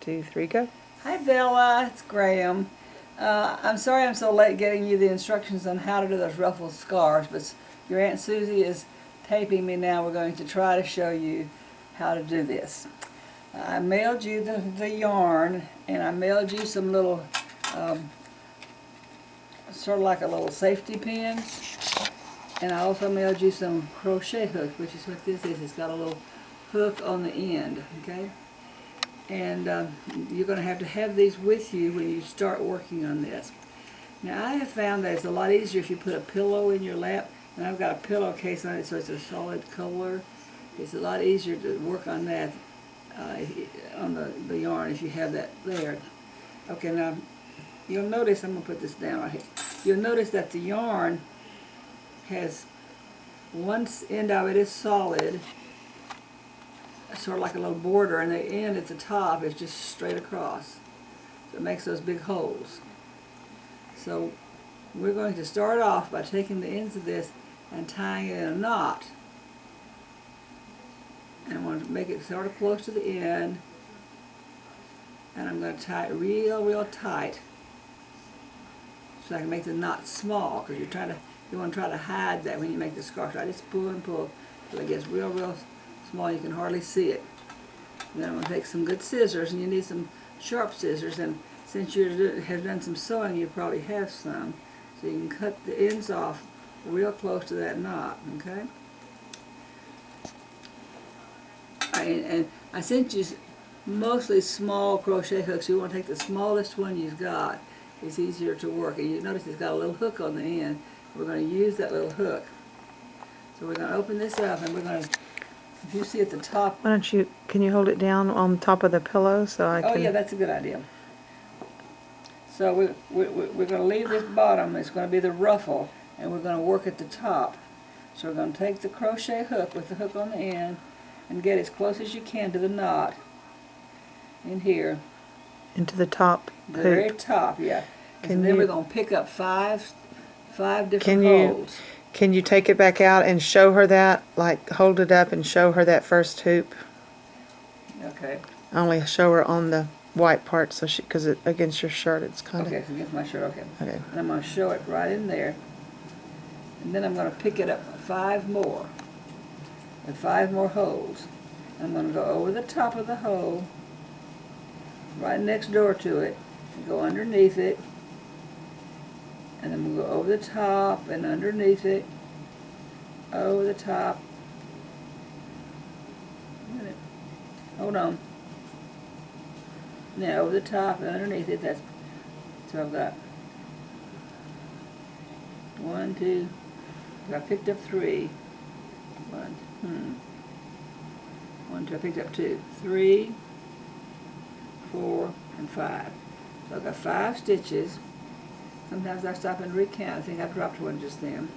2, 3, go. Hi Bella, it's Graham. I'm sorry I'm so late getting you the instructions on how to do those ruffled scarves, but your Aunt Susie is taping me now. We're going to try to show you how to do this. I mailed you the yarn, and I mailed you some little, sort of like a little safety pins, and I also mailed you some crochet hooks, which is what this is. It's got a little hook on the end, okay? And you're going to have these with you when you start working on this. Now I have found that it's a lot easier if you put a pillow in your lap, and I've got a pillowcase on it so it's a solid color. It's a lot easier to work on that on the yarn if you have that there. Okay, now you'll notice, I'm going to put this down right here. You'll notice that the yarn has one end of it is solid, sort of like a little border, and the end at the top is just straight across. So it makes those big holes. So we're going to start off by taking the ends of this and tying it in a knot. And I want to make it sort of close to the end. And I'm going to tie it real tight so I can make the knot small, because you want to try to hide that when you make the scarf. So I just pull and pull till it gets real small. You can hardly see it. And then I'm going to take some good scissors, and you need some sharp scissors, and since you have done some sewing, you probably have some. So you can cut the ends off real close to that knot, okay? And I sent you mostly small crochet hooks. You want to take the smallest one you've got. It's easier to work. And you notice it's got a little hook on the end. We're going to use that little hook. So we're going to open this up, and we're going to, if you see at the top. Why don't you, can you hold it down on top of the pillow so I can? Oh yeah, that's a good idea. So we're going to leave this bottom. It's going to be the ruffle, and we're going to work at the top. So we're going to take the crochet hook with the hook on the end and get as close as you can to the knot in here. Into the top The very top, yeah. And then we're going to pick up five different holes. Can you take it back out and show her that? Like, hold it up and show her that first hoop. Okay. Only show her on the white part, so she, because against your shirt, it's kind of. Okay, so against my shirt, okay. Okay. And I'm going to show it right in there. And then I'm going to pick it up 5 more. And 5 more holes. I'm going to go over the top of the hole, right next door to it, and go underneath it. And then we'll go over the top and underneath it, over the top. Hold on. Now over the top and underneath it. That's so I've got 1, 2. I picked up 3. 1, 2. I picked up 2, 3, 4, and 5. So I've got 5 stitches. Sometimes I stop and recount. I think I dropped one just then.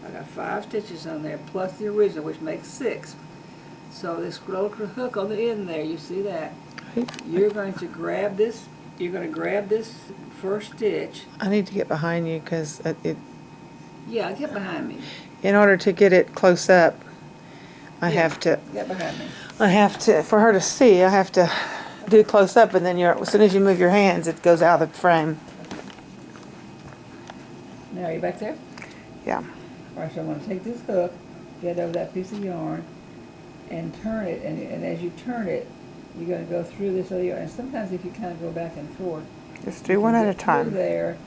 I got 5 stitches on there, plus the original, which makes 6. So this little hook on the end there, you see that? You're going to grab this. You're going to grab this first stitch. I need to get behind you because it. Yeah, get behind me. In order to get it close up, I have to. Get behind me. I have to, for her to see. I have to do close up, and then as soon as you move your hands, it goes out of the frame. Now, are you back there? Yeah. All right, so I'm going to take this hook, get over that piece of yarn, and turn it. And as you turn it, you're going to go through this other yarn. And sometimes if you kind of go back and forth, Just do one at a time. There,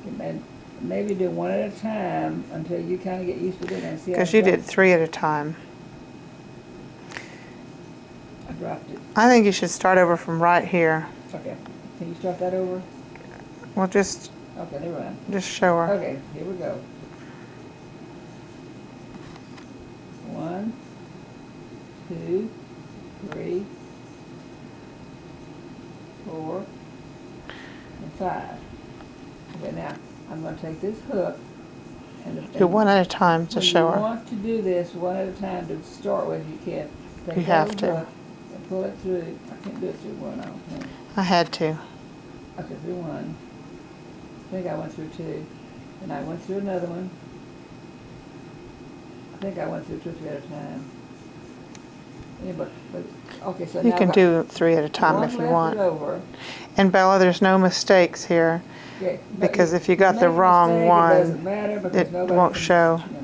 and maybe do one at a time until you kind of get used to it and see. Because you did 3 at a time. I dropped it. I think you should start over from right here. Okay. Can you start that over? Well, just. Okay, never mind. Just show her. Okay, here we go. 1, 2, 3, 4, and 5. Okay, now I'm going to take this hook and Do one at a time to show her. You want to do this one at a time to start with. You can't. Take You have to. Hook and pull it through. I can't do it through one. I don't think. I had to. Okay, through one. I think I went through 2. And I went through another one. I think I went through 2 or 3 at a time. Yeah, but Okay, so You now can I've do 3 at a got time one if you left want. it over. And Bella, there's no mistakes here, Okay, because if you make got the a wrong mistake, one, it doesn't matter because it nobody won't can, show. you know.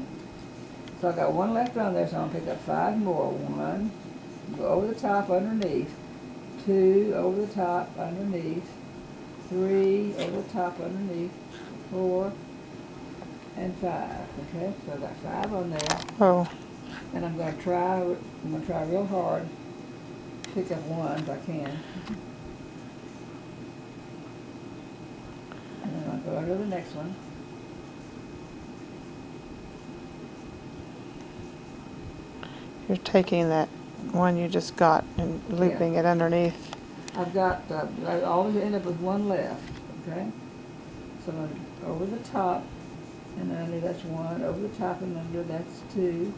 So I got one left on there, so I'm gonna pick up 5 more. 1, go over the top underneath. 2, over the top underneath. 3, over the top underneath. 4 and 5. Okay, so I got 5 on there, Oh, and I'm gonna try real hard to pick up 1 if I can. And then I'll go under the next one. you're taking that one you just got and looping it underneath. I've got, I always end up with 1 left, okay? So I'm gonna, over the top and under, that's 1. Over the top and under, that's 2.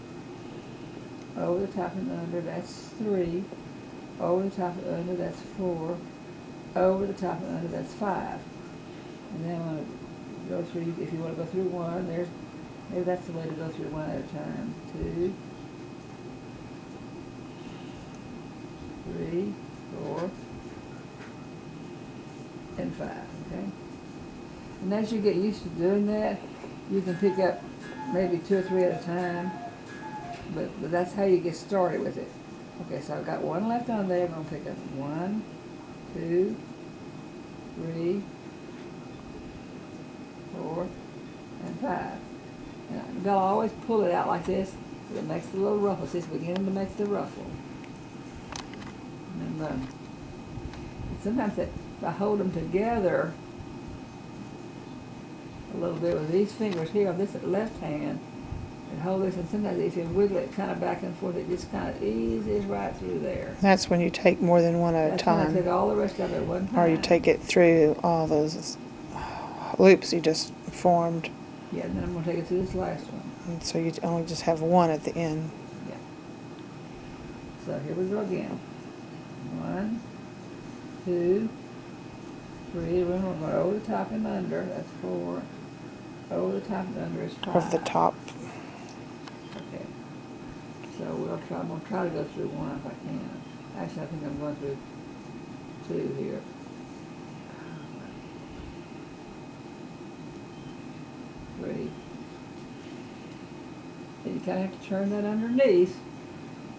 Over the top and under, that's 3. Over the top and under, that's 4. Over the top and under, that's 5. And then I'm gonna go through, if you wanna go through 1, maybe that's the way to go through 1 at a time. 2, 3, 4, and 5, okay? And as you get used to doing that, you can pick up maybe 2 or 3 at a time, but that's how you get started with it. Okay, so I've got 1 left on there. I'm going to pick up 1, 2, 3, 4, and 5. And I'll always pull it out like this, so it makes the little ruffle. See, it's beginning to make the ruffle. And sometimes if I hold them together a little bit with these fingers here on this left hand and hold this, and sometimes if you wiggle it kind of back and forth, it just kind of eases right through there. That's when you take more than one at a That's when I time. take all the rest of it at one time. Or you take it through all those loops you just formed. Yeah, and then I'm going to take it to this last one. And so you only just have 1 at the end. Yeah. So here we go again. 1, 2, 3. We're going over the top and under. That's 4. Over the top and under is 5. Of the top. Okay. So I'm going to try to go through 1 if I can. Actually, I think I'm going through 2 here. 3. And you kind of have to turn that underneath.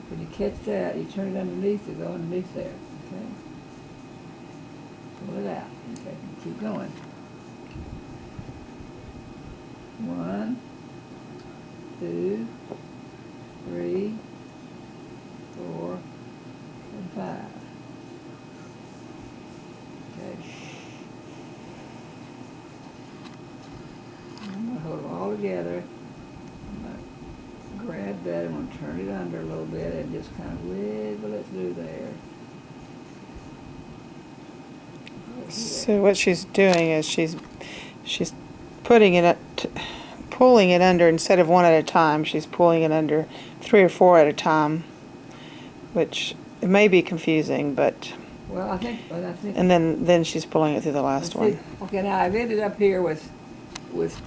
When you catch that, you turn it underneath to go underneath there. Okay? Pull it out. Okay, keep going. 1, 2, 3, 4, and 5. Okay. I'm going to hold them all together. I'm going to grab that. I'm going to turn it under a little bit and just kind of wiggle it through there. So what she's doing is she's putting it pulling it under instead of 1 at a time. She's pulling it under 3 or 4 at a time, which it may be confusing, but. Well, I think. And then she's pulling it through the last one. Okay, now I've ended up here with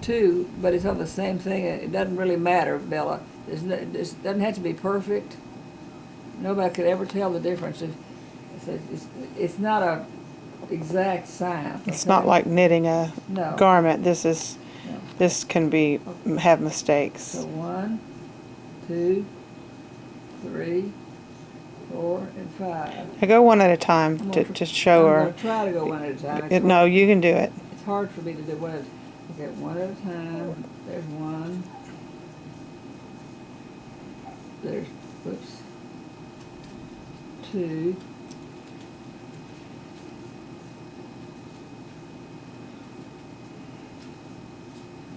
2, but it's on the same thing. It doesn't really matter, Bella. It doesn't have to be perfect. Nobody could ever tell the difference. It's not a exact science. Okay? It's not like knitting a garment. This can be have mistakes. So 1, 2, 3, 4, and 5. I go 1 at a time to show her. I'm going to try to go 1 at a time. No, you can do it. It's hard for me to do 1 at a time. Okay, 1 at a time. There's 1. There's, 2.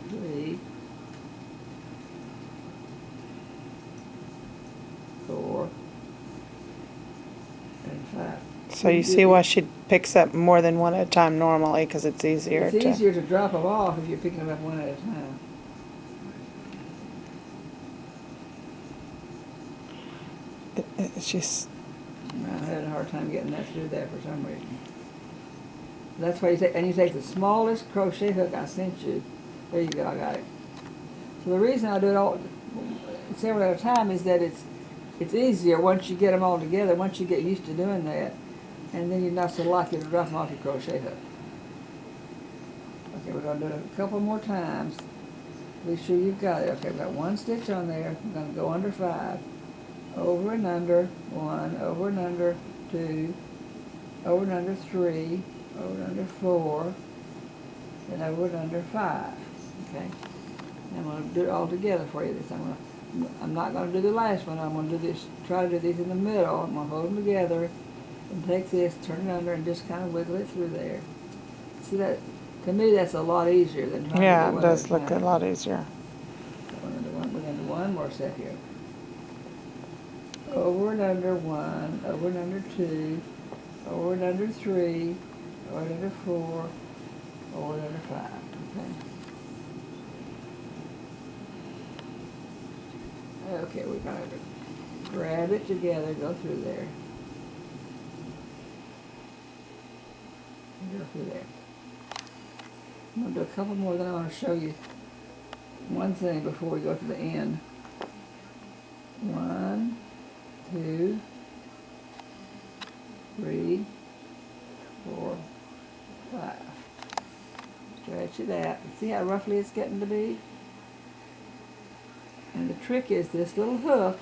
3, 4, and 5. So you see why she picks up more than 1 at a time normally, because it's easier It's easier to drop them off if you're picking them up 1 at a time. She's. I had a hard time getting that through there for some reason. That's why you take the smallest crochet hook I sent you. There you go, I got it. So the reason I do it all several at a time is that it's easier once you get them all together, once you get used to doing that, and then you're not so likely to drop them off your crochet hook. Okay, we're going to do it a couple more times. Be sure you've got it. Okay, we've got one stitch on there. I'm going to go under 5. Over and under 1, over and under 2, over and under 3, over and under 4, and over and under 5. Okay? And I'm going to do it all together for you. I'm not going to do the last one. I'm going to do this. Try to do these in the middle. I'm going to hold them together and take this, turn it under, and just kind of wiggle it through there. See that? To me, that's a lot easier than trying Yeah, to do it one does at a look a time. lot easier. We're going to do one more set here. Over and under 1, over and under 2, over and under 3, over and under 4, over and under 5. Okay. Okay, we're going to grab it together, go through there. Go through there. I'm going to do a couple more, then I want to show you one thing before we go to the end. 1, 2, 3, 4, 5. Stretch it out. See how roughly it's getting to be? And the trick is this little hook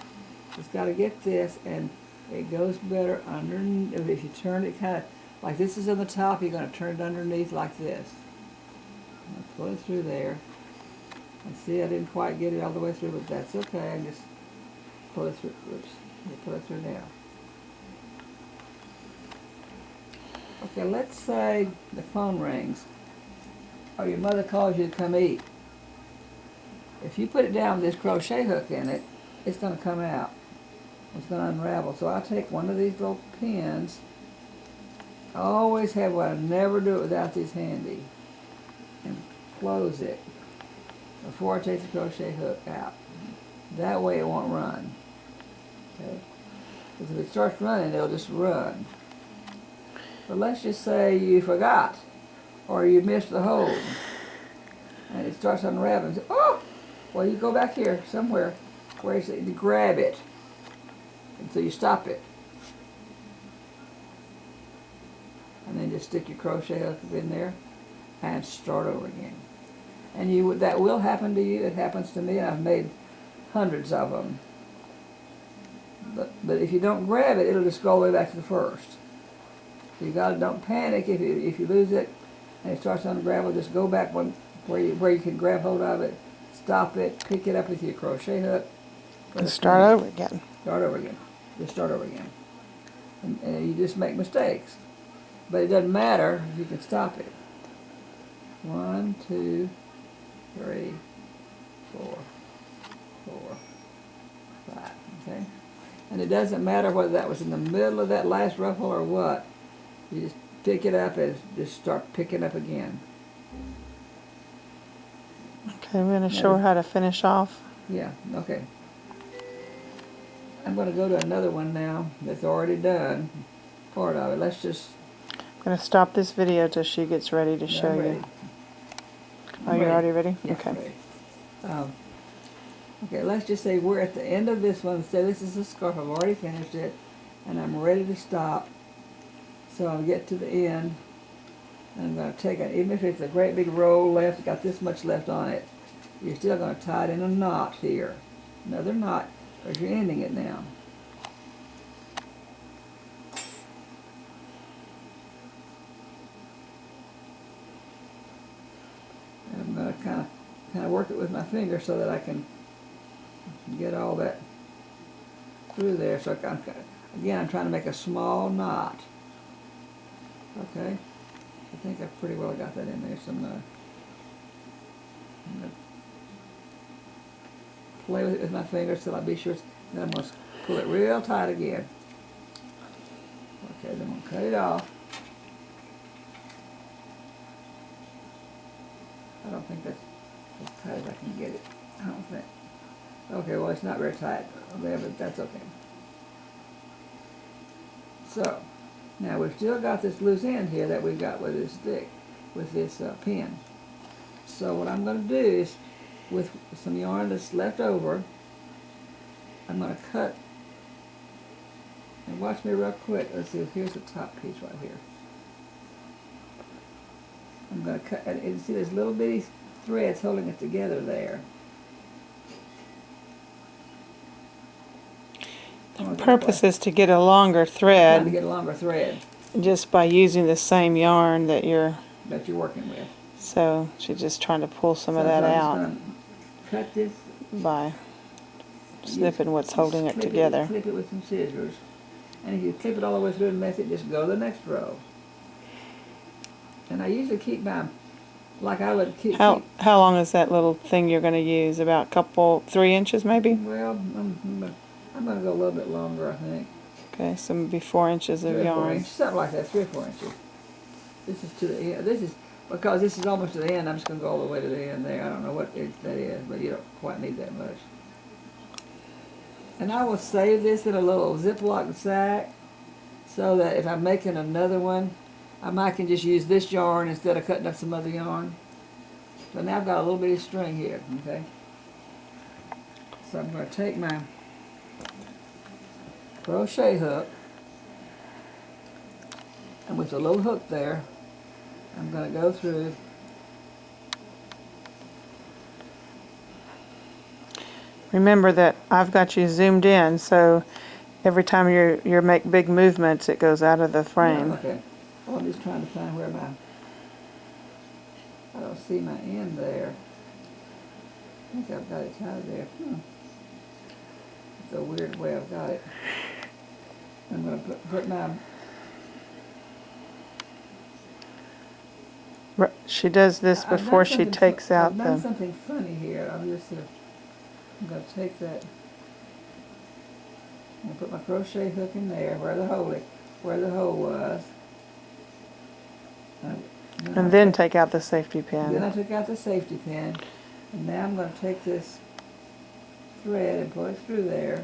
has got to get this, and it goes better underneath. If you turn it kind of like this is on the top, you're going to turn it underneath like this. I'm going to pull it through there. And see, I didn't quite get it all the way through, but that's okay. I just pull it through. Oops. Pull it through now. Okay, let's say the phone rings, or your mother calls you to come eat. If you put it down with this crochet hook in it, it's going to come out. It's going to unravel. So I take one of these little pins. I always have one. I never do it without these handy. And close it before I take the crochet hook out. That way it won't run. Okay? Because if it starts running, it'll just run. But let's just say you forgot, or you missed the hold, and it starts unraveling. Oh! Well, you go back here somewhere where you grab it until you stop it. And then just stick your crochet hook in there and start over again. And that will happen to you. It happens to me. I've made hundreds of them. But if you don't grab it, it'll just go all the way back to the first. So don't panic if you lose it and it starts to unravel. Just go back where you can grab hold of it. Stop it, pick it up with your crochet hook. And start over again. Start over again. Just start over again. And you just make mistakes. But it doesn't matter, you can stop it. 1, 2, 3, 4, 5. Okay? And it doesn't matter whether that was in the middle of that last ruffle or what. You just pick it up and just start picking up again. Okay, we're going to show her how to finish off. Yeah, okay. I'm going to go to another one now that's already done, part of it. Let's just... I'm going to stop this video till she gets ready to show you. Are you already ready? Yeah, okay. Ready. Okay, let's just say we're at the end of this one. Say this is a scarf. I've already finished it, and I'm ready to stop. So I'll get to the end. And I'm going to take it, even if it's a great big roll left, got this much left on it, you're still going to tie it in a knot here. Another knot, because you're ending it now. And I'm going to kind of work it with my finger so that I can get all that through there. So again, I'm trying to make a small knot. Okay? I think I've pretty well got that in there. So I'm going to play with it with my fingers till I be sure. Then I'm going to pull it real tight again. Okay, then I'm going to cut it off. I don't think that's as tight as I can get it. I don't think. Okay, well, it's not very tight there, but that's okay. So, now we've still got this loose end here that we've got with this stick, with this pin. So what I'm going to do is, with some yarn that's left over, I'm going to cut And watch me real quick. Let's see, here's the top piece right here. I'm going to cut, and you see there's little bitty threads holding it together there. The purpose is to get a longer Trying to thread get a longer thread just by using the same yarn that you're working with. so she's just trying to pull some of So that I'm out just going to cut this. by snipping what's holding it together. Clip it with some scissors. And if you clip it all the way through and mess it, just go to the next row. And I usually keep my, like I would keep. How long is that little thing you're going to use? About 3 inches maybe? Well, I'm going to go a little bit longer, I think. Okay, so maybe 4 inches of 3 or 4 yarn. inches, something like that, 3 or 4 inches. This is to the end. This is, because this is almost to the end, I'm just going to go all the way to the end there. I don't know what inch that is, but you don't quite need that much. And I will save this in a little Ziploc sack so that if I'm making another one, I might can just use this yarn instead of cutting up some other yarn. So now I've got a little bit of string here, okay? So I'm going to take my crochet hook, and with a little hook there, I'm going to go through. Remember that I've got you zoomed in, so every time you make big movements, it goes out of the frame. Yeah, okay. Well, I'm just trying to find where I don't see my end there. I think I've got it tied there. It's a weird way I've got it. I'm going to put my... She does this before she takes out I've done the... something funny here. I'm going to take that... I'm going to put my crochet hook in there where the hole was. And then take out the safety pin. Then I took out the safety pin, and now I'm going to take this thread and pull it through there.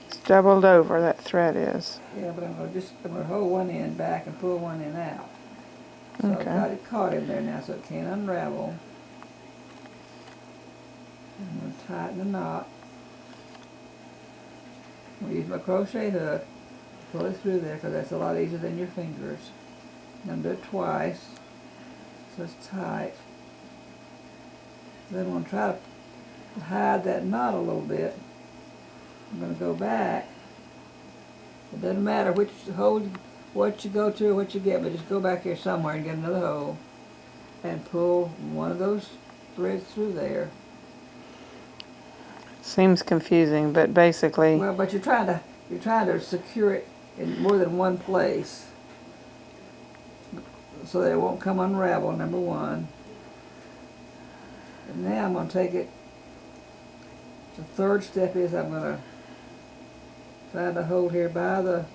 It's doubled over, that thread is. Yeah, but I'm going to hold one end back and pull one end out. So Okay. I've got it caught in there now so it can't unravel. I'm going to tighten the knot. I'm going to use my crochet hook to pull it through there because that's a lot easier than your fingers. I'm going to do it twice so it's tight. Then I'm going to try to hide that knot a little bit. I'm going to go back. It doesn't matter which hole, what you go to or what you get, but just go back here somewhere and get another hole and pull one of those threads through there. Seems confusing, but basically... Well, but you're trying to secure it in more than one place so that it won't come unravel, number one. And now I'm going to take it, the third step is I'm going to find a hole here by the...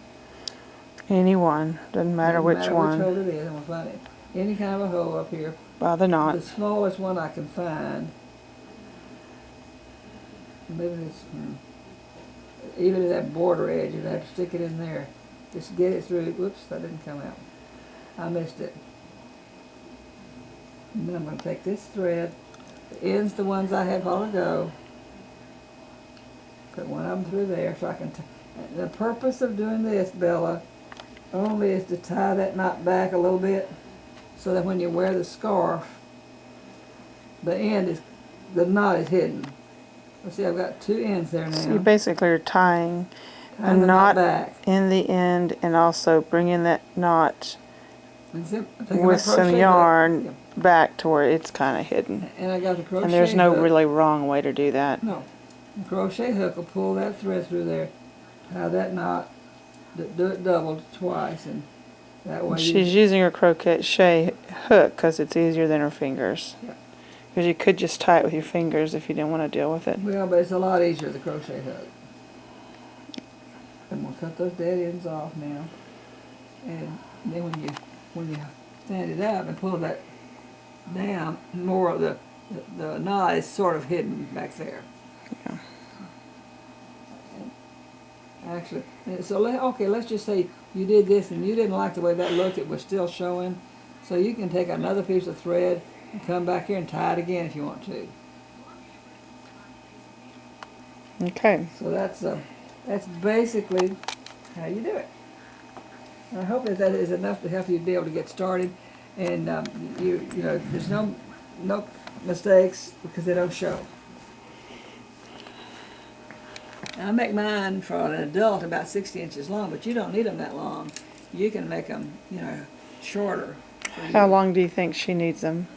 Any one. Doesn't matter which one. Which hole it is. I'm going to find it. Any kind of a hole up here. By the knot. The smallest one I can find. Maybe it's... even at that border edge, you'd have to stick it in there. Just get it through. Whoops, that didn't come out. I missed it. And then I'm going to take this thread. The ends, the ones I had a while ago. Put one of them through there so I can... The purpose of doing this, Bella, only is to tie that knot back a little bit so that when you wear the scarf, the knot is hidden. Let's see, I've got two ends there now. So you basically are tying a the knot back. in the end and also bringing that knot Taking with my some crochet yarn hook. back to where it's kind of hidden. And I got the crochet And there's no hook. really wrong way to do that. No. The crochet hook will pull that thread through there, tie that knot, do it doubled twice, and that way She's using her crochet hook because it's easier than her fingers. Yeah. Because you could just tie it with your fingers if you didn't want to deal with it. Well, but it's a lot easier with the crochet hook. I'm going to cut those dead ends off now. And then when you stand it up and pull that down, more of the knot is sort of hidden back there. Yeah. Actually, so okay, let's just say you did this and you didn't like the way that looked, it was still showing. So you can take another piece of thread and come back here and tie it again if you want to. Okay. So that's basically how you do it. And I hope that that is enough to help you be able to get started. And you know, there's no mistakes because they don't show. I make mine for an adult about 60 inches long, but you don't need them that long. You can make them, you know, shorter. How long do you think she needs them?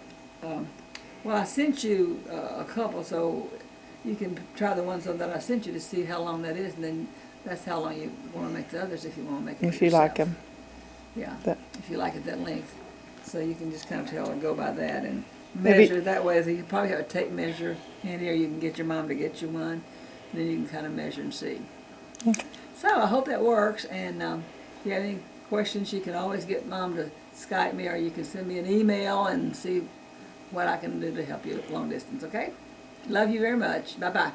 Well, I sent you a couple, so you can try the ones that I sent you to see how long that is, and then that's how long you want to make the others if you want to make it If you like them. Yeah, That- if you like it that length. So you can just kind of tell and go by that and Maybe- measure that way. So you probably have a tape measure handy, or you can get your mom to get you one. And then you can kind of measure and see. Okay. So I hope that works. And if you have any questions, you can always get Mom to Skype me, or you can send me an email and see what I can do to help you long distance, okay? Love you very much. Bye-bye.